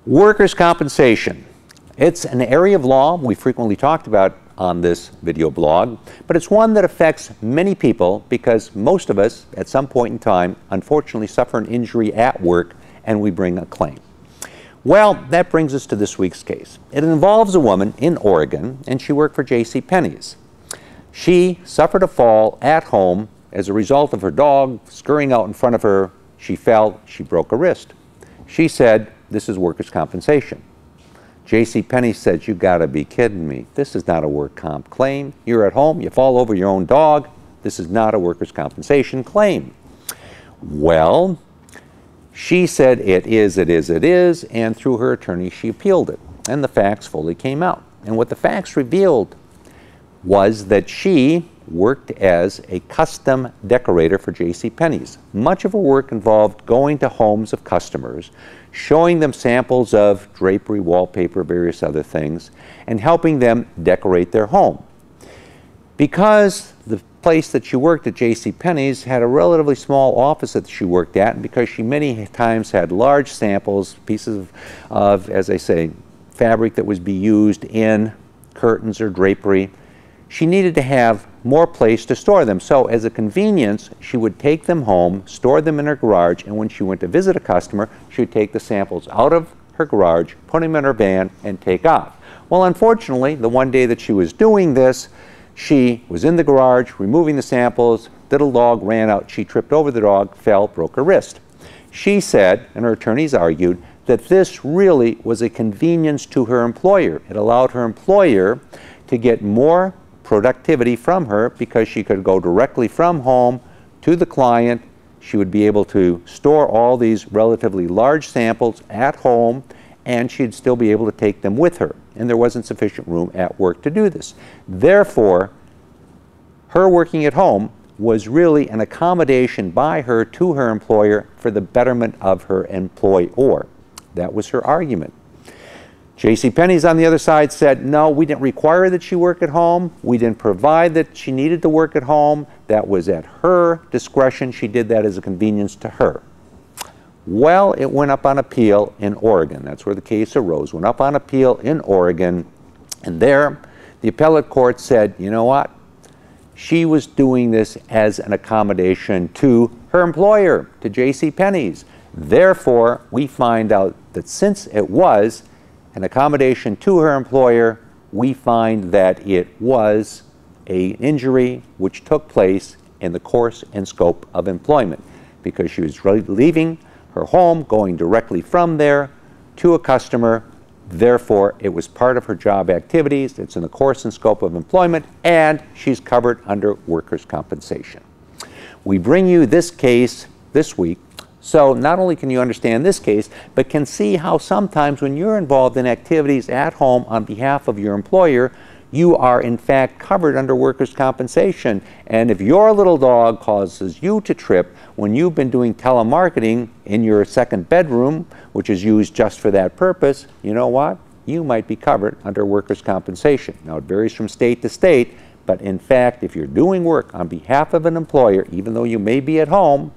Workers' compensation. It's an area of law we frequently talked about on this video blog, but it's one that affects many people because most of us at some point in time unfortunately suffer an injury at work and we bring a claim. Well, that brings us to this week's case. It involves a woman in Oregon, and she worked for JCPenney's. She suffered a fall at home as a result of her dog scurrying out in front of her. She fell, she broke a wrist. She said, "This is workers' compensation." JCPenney said, "You gotta be kidding me. This is not a work comp claim. You're at home, you fall over your own dog. This is not a workers' compensation claim." Well, she said it is, and through her attorney she appealed it, and the facts fully came out. And what the facts revealed was that she worked as a custom decorator for JCPenney's. Much of her work involved going to homes of customers, showing them samples of drapery, wallpaper, various other things, and helping them decorate their home. Because the place that she worked at, JCPenney's, had a relatively small office that she worked at, and because she many times had large samples, pieces of, as I say, fabric that was be used in curtains or drapery, she needed to have more place to store them. So as a convenience, she would take them home, store them in her garage, and when she went to visit a customer, she would take the samples out of her garage, put them in her van, and take off. Well, unfortunately, the one day that she was doing this, she was in the garage removing the samples, little dog ran out, she tripped over the dog, fell, broke her wrist. She said, and her attorneys argued, that this really was a convenience to her employer. It allowed her employer to get more productivity from her because she could go directly from home to the client. She would be able to store all these relatively large samples at home, and she'd still be able to take them with her. And there wasn't sufficient room at work to do this. Therefore, her working at home was really an accommodation by her to her employer for the betterment of her employer. That was her argument. JCPenney's on the other side said, no, we didn't require that she work at home. We didn't provide that she needed to work at home. That was at her discretion. She did that as a convenience to her. Well, it went up on appeal in Oregon. That's where the case arose. Went up on appeal in Oregon. And there, the appellate court said, you know what? She was doing this as an accommodation to her employer, to JCPenney's. Therefore, we find out that since it was an accommodation to her employer, we find that it was an injury which took place in the course and scope of employment because she was leaving her home, going directly from there to a customer. Therefore, it was part of her job activities. It's in the course and scope of employment, and she's covered under workers' compensation. We bring you this case this week, so not only can you understand this case, but can see how sometimes when you're involved in activities at home on behalf of your employer, you are in fact covered under workers' compensation. And if your little dog causes you to trip when you've been doing telemarketing in your second bedroom, which is used just for that purpose, you know what? You might be covered under workers' compensation. Now, it varies from state to state, but in fact, if you're doing work on behalf of an employer, even though you may be at home,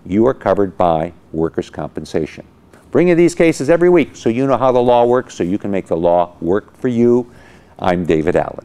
you are covered by workers' compensation. Bring you these cases every week so you know how the law works, so you can make the law work for you. I'm David Allen.